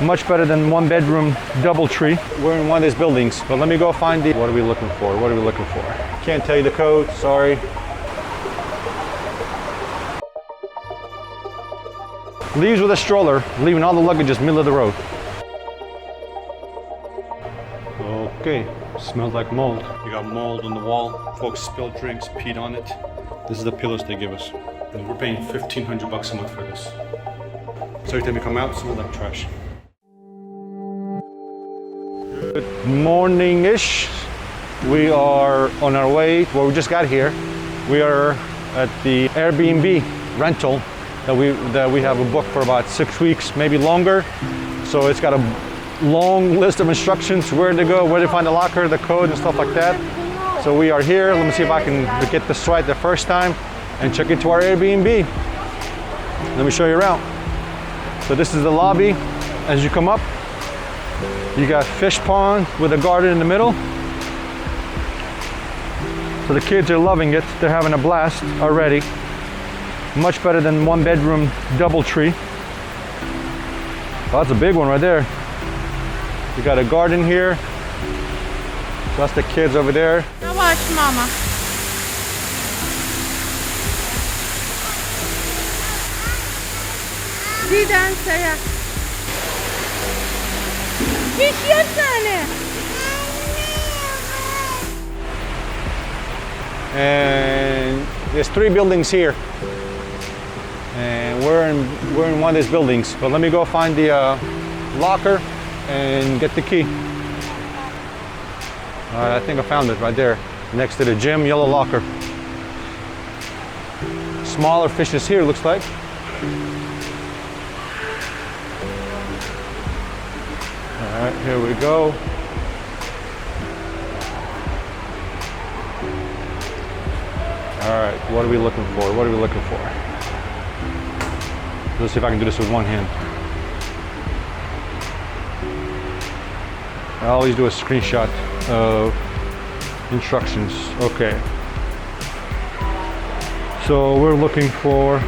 Much better than one bedroom double tree. We're in one of these buildings, but let me go find the, what are we looking for? What are we looking for? Can't tell you the code, sorry. Leaves with a stroller, leaving all the luggages middle of the road. Okay, smells like mold. We got mold on the wall. Folks spilled drinks, peed on it. This is the pillars they give us. And we're paying $1,500 a month for this. So every time we come out, it smells like trash. Good morning-ish. We are on our way, well, we just got here. We are at the Airbnb rental that we have a book for about 6 weeks, maybe longer. So it's got a long list of instructions, where to go, where to find the locker, the code and stuff like that. So we are here. Let me see if I can get this right the first time and check into our Airbnb. Let me show you around. So this is the lobby. As you come up, you got fish pond with a garden in the middle. So the kids are loving it. They're having a blast already. Much better than one bedroom double tree. Oh, that's a big one right there. You got a garden here. So that's the kids over there. Now watch, Mama. Diden saya. Düşüyor seni. And there's 3 buildings here. And we're in one of these buildings. But let me go find the locker and get the key. All right, I think I found it right there, next to the gym, yellow locker. Smaller fishes here, looks like. All right, here we go. All right, what are we looking for? What are we looking for? Let's see if I can do this with one hand. I always do a screenshot of instructions. Okay. So we're looking for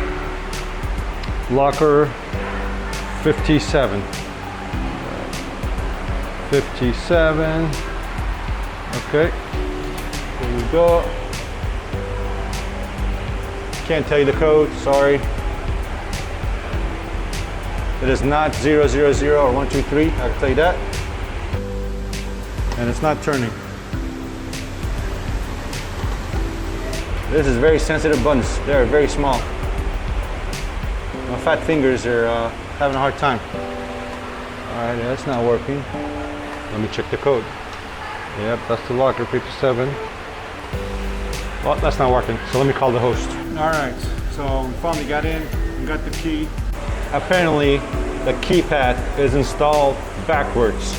locker 57. 57. Okay. Here we go. Can't tell you the code, sorry. It is not 000 or 123, I can tell you that. And it's not turning. This is very sensitive buttons. They're very small. My fat fingers are having a hard time. All right, that's not working. Let me check the code. Yep, that's the locker 57. Well, that's not working, so let me call the host. All right, so we finally got in, we got the key. Apparently, the keypad is installed backwards.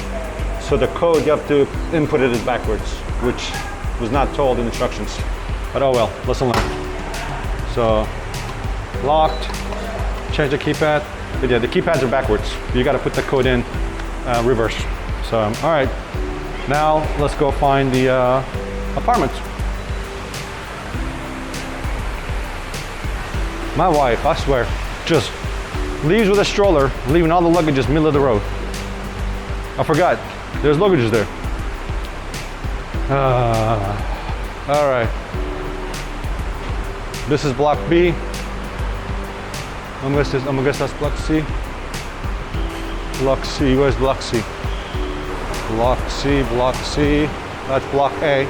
So the code, you have to input it backwards, which was not told in instructions. But oh well, lesson learned. So, locked, change the keypad. But yeah, the keypads are backwards. You gotta put the code in reverse. So, all right. Now, let's go find the apartment. My wife, I swear, just leaves with a stroller, leaving all the luggages middle of the road. I forgot, there's luggages there. All right. This is block B. I'm gonna guess that's block C. Block C, where's block C? Block C, block C. That's block A.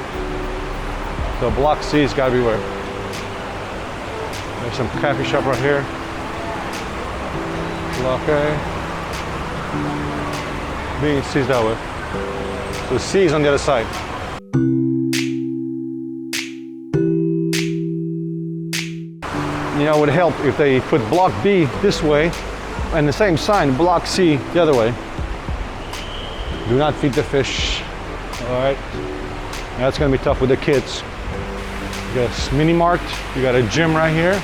So block C has gotta be where? There's some coffee shop right here. Block A. B and C is that way. So C is on the other side. You know, it would help if they put block B this way and the same sign, block C the other way. Do not feed the fish. All right. That's gonna be tough with the kids. You got a mini mart, you got a gym right here.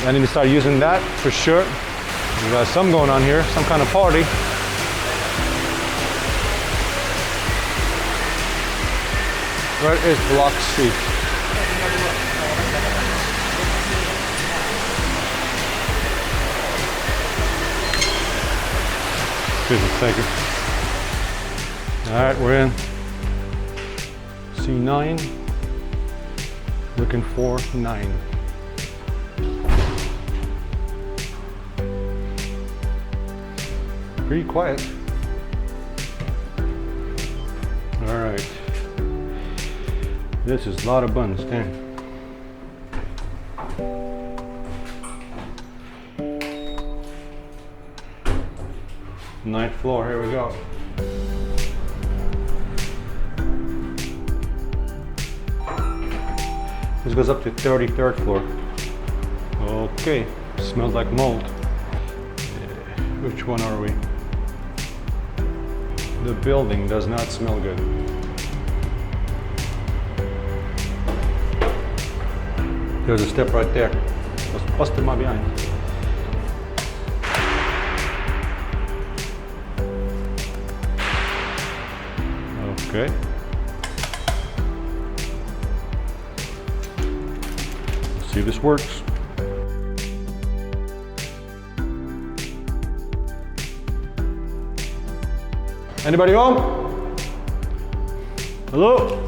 I need to start using that for sure. We got some going on here, some kind of party. Where is block C? Here's a second. All right, we're in. C9. Looking for 9. Pretty quiet. All right. This is a lot of buns, damn. Ninth floor, here we go. This goes up to 33rd floor. Okay, smells like mold. Which one are we? The building does not smell good. There's a step right there. Let's bust in my behind. Okay. Let's see if this works. Anybody home? Hello?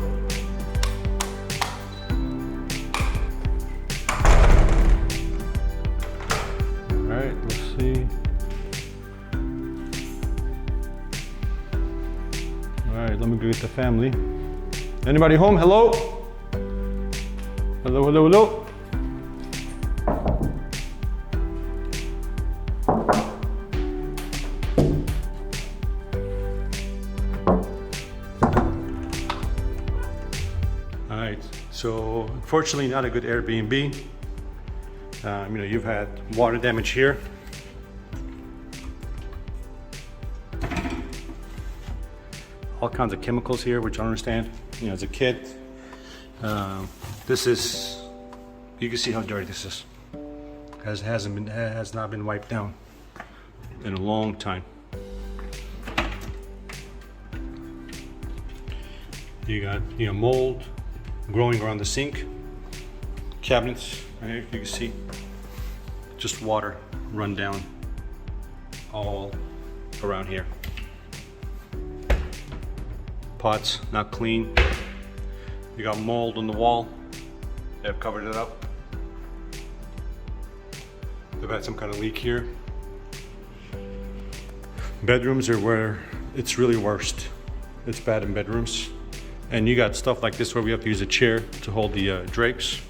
All right, let's see. All right, let me greet the family. Anybody home? Hello? Hello, hello, hello? So unfortunately not a good Airbnb. You've had water damage here. All kinds of chemicals here, which I don't understand. As a kid, this is, you can see how dirty this is. Has not been wiped down in a long time. You got mold growing around the sink, cabinets, right here, you can see just water run down all around here. Pots not clean. You got mold on the wall. They've covered it up. They've had some kind of leak here. Bedrooms are where it's really worst. It's bad in bedrooms. And you got stuff like this where we have to use a chair to hold the drapes.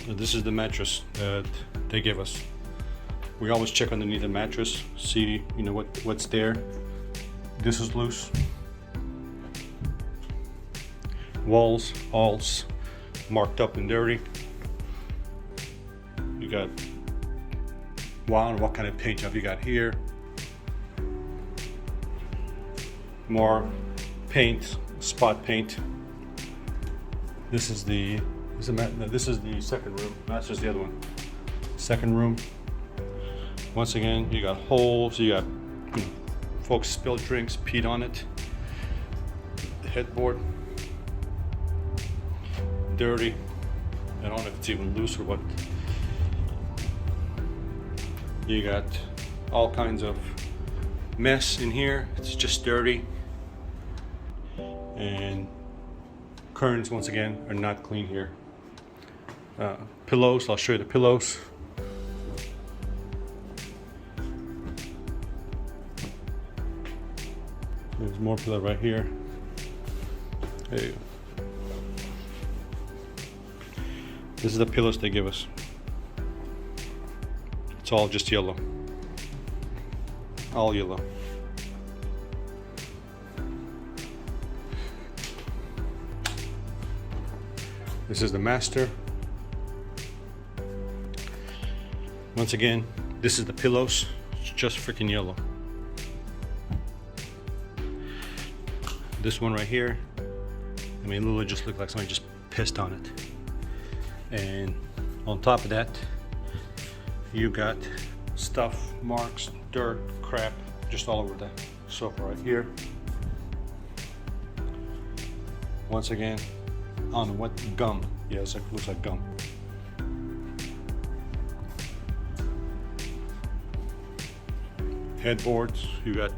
This is the mattress that they give us. We always check underneath the mattress, see what's there. This is loose. Walls all marked up and dirty. You got, wow, what kind of paint job you got here? More paint, spot paint. This is the second room. That's just the other one. Second room. Once again, you got holes. You got folks spilled drinks, peed on it. The headboard, dirty. I don't know if it's even loose or what. You got all kinds of mess in here. It's just dirty. And curtains, once again, are not clean here. Pillows, I'll show you the pillows. There's more pillow right here. There you go. This is the pillows they give us. It's all just yellow. All yellow. This is the master. Once again, this is the pillows. It's just freaking yellow. This one right here, literally just looked like somebody just pissed on it. And on top of that, you got stuff, marks, dirt, crap, just all over the sofa right here. Once again, I don't know what gum. Yeah, it looks like gum. headboards. You got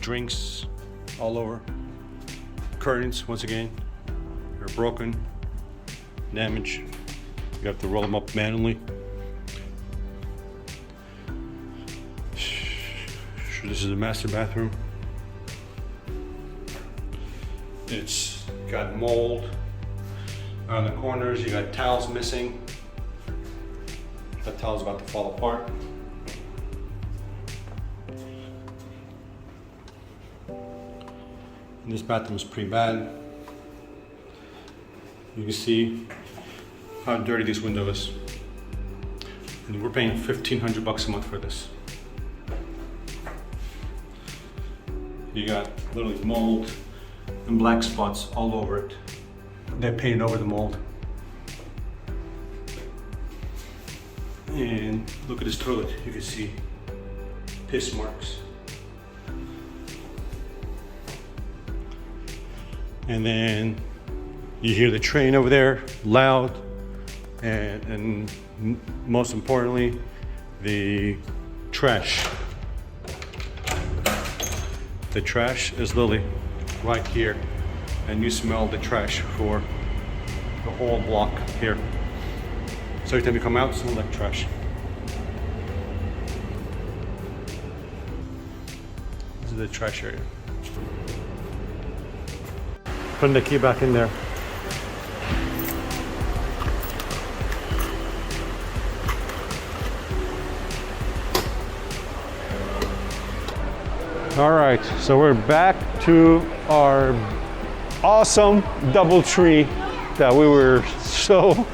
drinks all over. Curtains, once again, are broken, damaged. You have to roll them up manually. This is the master bathroom. It's got mold on the corners. You got towels missing. That towel's about to fall apart. And this bathroom is pretty bad. You can see how dirty this window is. And we're paying $1,500 a month for this. You got literally mold and black spots all over it. They painted over the mold. And look at this toilet. You can see piss marks. And then you hear the train over there, loud, and most importantly, the trash. The trash is literally right here, and you smell the trash for the whole block here. So every time you come out, it smells like trash. This is the trash area. Putting the key back in there. All right, so we're back to our awesome double tree that we were so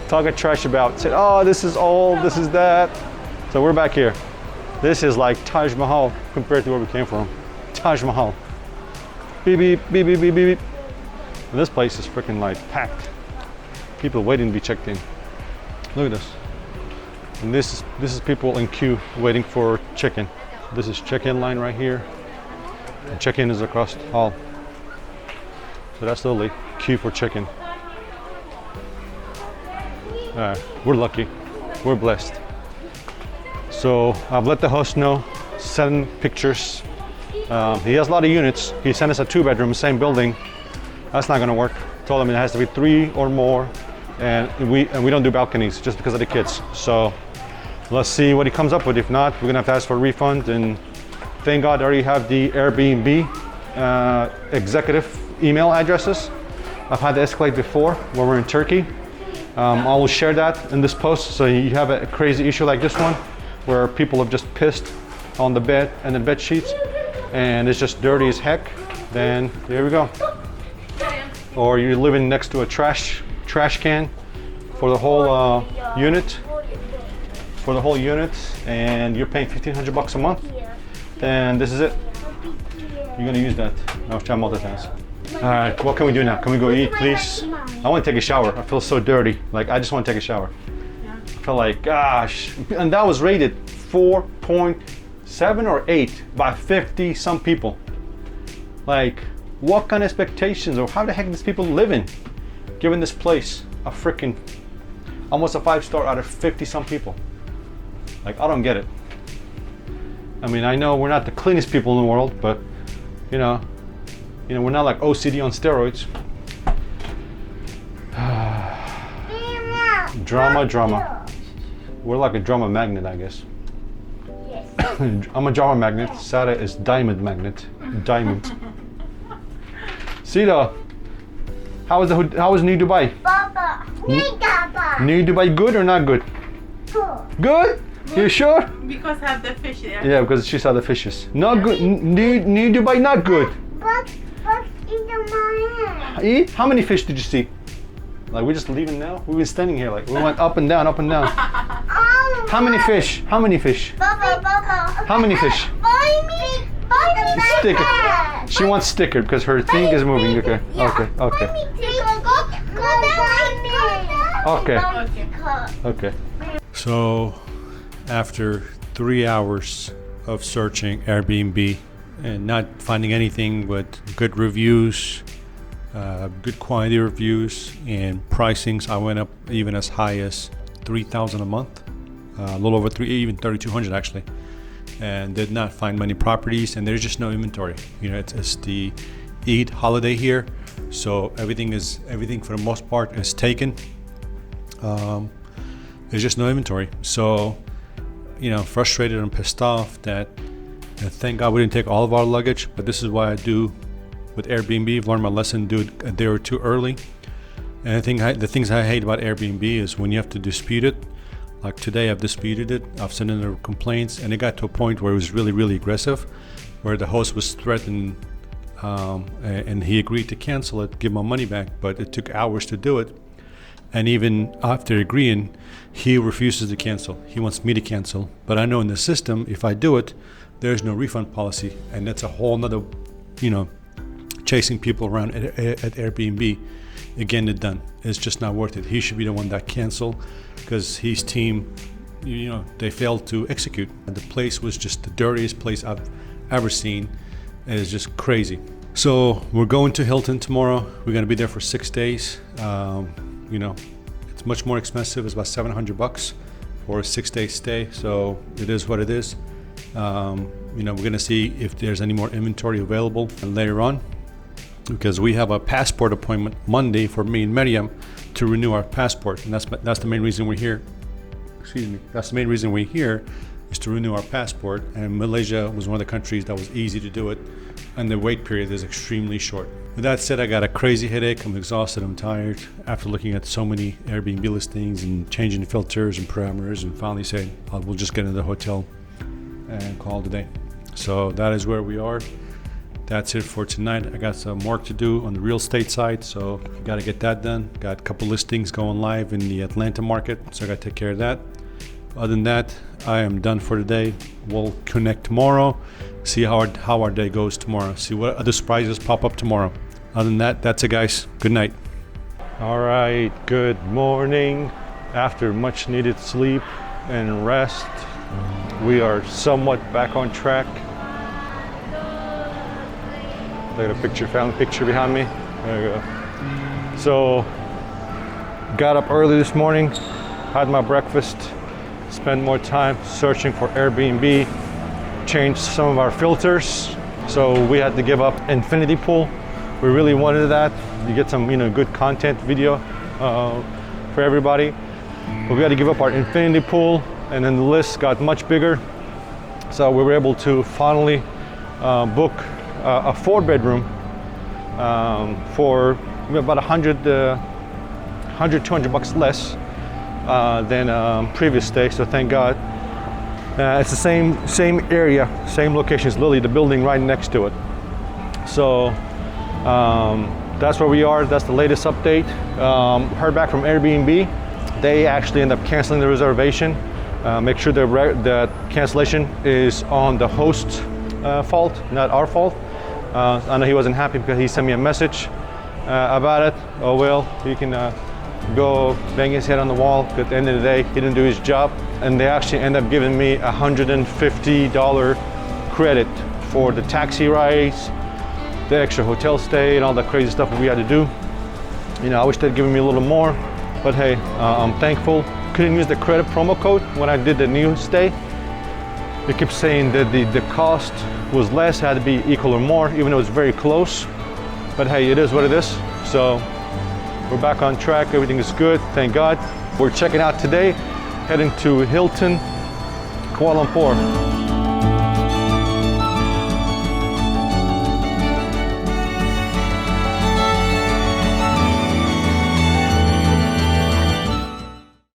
talking trash about. Said, oh, this is old, this is that. So we're back here. This is like Taj Mahal compared to where we came from. Taj Mahal. Beep, beep, beep, beep, beep, beep. And this place is freaking like packed. People waiting to be checked in. Look at this. And this is people in queue waiting for check-in. This is check-in line right here. And check-in is across the hall. So that's the queue for check-in. We're lucky. We're blessed. So I've let the host know, send pictures. He has a lot of units. He sent us a 2-bedroom, same building. That's not gonna work. Told him it has to be 3 or more, and we don't do balconies just because of the kids. So let's see what he comes up with. If not, we're gonna have to ask for a refund. And thank God I already have the Airbnb executive email addresses. I've had to escalate before when we're in Turkey. I will share that in this post. So you have a crazy issue like this one, where people have just pissed on the bed and the bed sheets, and it's just dirty as heck. Then there we go. Or you're living next to a trash can for the whole unit. For the whole unit, and you're paying $1,500 a month, then this is it. You're gonna use that. I was trying to multitask. All right, what can we do now? Can we go eat, please? I want to take a shower. I feel so dirty. Like, I just want to take a shower. Yeah. I feel like, gosh. And that was rated 4.7 or 8 by 50 some people. Like, what kind of expectations, or how the heck these people living, giving this place a freaking almost a 5-star out of 50 some people? Like, I don't get it. I mean, I know we're not the cleanest people in the world, but you know, we're not like OCD on steroids. Drama. We're like a drama magnet, I guess. Yes. I'm a drama magnet. Sarah is diamond magnet. Diamond. Sita, how was New Dubai? Papa, New Dubai good or not good? Good? You sure? Because have the fish there. Yeah, because she saw the fishes. Not good. New Dubai not good. But in the morning. How many fish did you see? Like, we're just leaving now? We've been standing here like, we went up and down, up and down. Oh, How many fish? How many fish? Papa. How many fish? Buy me. Sticker. She wants sticker because her thing is moving. Okay. Okay. Okay. So, after 3 hours of searching Airbnb and not finding anything but good reviews, good quality reviews, and pricings, I went up even as high as $3,000 a month, a little over even $3,200 actually. and did not find many properties, and there's just no inventory. You know, it's the Eid holiday here, so everything for the most part is taken. There's just no inventory. So, you know, frustrated and pissed off that, thank God we didn't take all of our luggage, but this is why I do with Airbnb. I've learned my lesson, do it a day or two early. And the things I hate about Airbnb is when you have to dispute it. Like today I've disputed it, I've sent in the complaints, and it got to a point where it was really, really aggressive, where the host was threatened, and he agreed to cancel it, give my money back, but it took hours to do it. And even after agreeing, he refuses to cancel. He wants me to cancel. But I know in the system, if I do it, there's no refund policy. And that's a whole nother, you know, chasing people around at Airbnb. Again, it's done. It's just not worth it. He should be the one that cancel, because his team, you know, they failed to execute. And the place was just the dirtiest place I've ever seen. It is just crazy. So we're going to Hilton tomorrow. We're going to be there for 6 days. You know, it's much more expensive. It's about $700 for a 6-day stay. So it is what it is. You know, we're gonna see if there's any more inventory available later on, because we have a passport appointment Monday for me and Miriam to renew our passport, and that's the main reason we're here. Excuse me. That's the main reason we're here, is to renew our passport. And Malaysia was one of the countries that was easy to do it, and the wait period is extremely short. With that said, I got a crazy headache. I'm exhausted. I'm tired after looking at so many Airbnb listings and changing filters and parameters, and finally saying, we'll just get into the hotel and call it a day. So that is where we are. That's it for tonight. I got some work to do on the real estate side, so got to get that done. Got a couple listings going live in the Atlanta market, so I got to take care of that. Other than that, I am done for today. We'll connect tomorrow, see how our day goes tomorrow, see what other surprises pop up tomorrow. Other than that, that's it, guys. Good night. All right, good morning. After much needed sleep and rest, we are somewhat back on track. Look at a picture, family picture behind me. There we go. So, got up early this morning, had my breakfast, spent more time searching for Airbnb, changed some of our filters. So we had to give up infinity pool. We really wanted that. You get some, you know, good content video for everybody. But we had to give up our infinity pool, and then the list got much bigger. So we were able to finally book a 4-bedroom for about $200 less than previous stay. So thank God. It's the same area, same location. It's literally the building right next to it. So that's where we are. That's the latest update. Heard back from Airbnb. They actually end up canceling the reservation. Make sure that cancellation is on the host's fault, not our fault. I know he wasn't happy because he sent me a message about it. Oh well, he can go bang his head on the wall. At the end of the day, he didn't do his job. And they actually end up giving me $150 credit for the taxi rides, the extra hotel stay, and all the crazy stuff that we had to do. You know, I wish they'd given me a little more, but hey, I'm thankful. Couldn't use the credit promo code when I did the new stay. They kept saying that the cost was less, had to be equal or more, even though it's very close. But hey, it is what it is. So we're back on track. Everything is good, thank God. We're checking out today, heading to Hilton, Kuala Lumpur.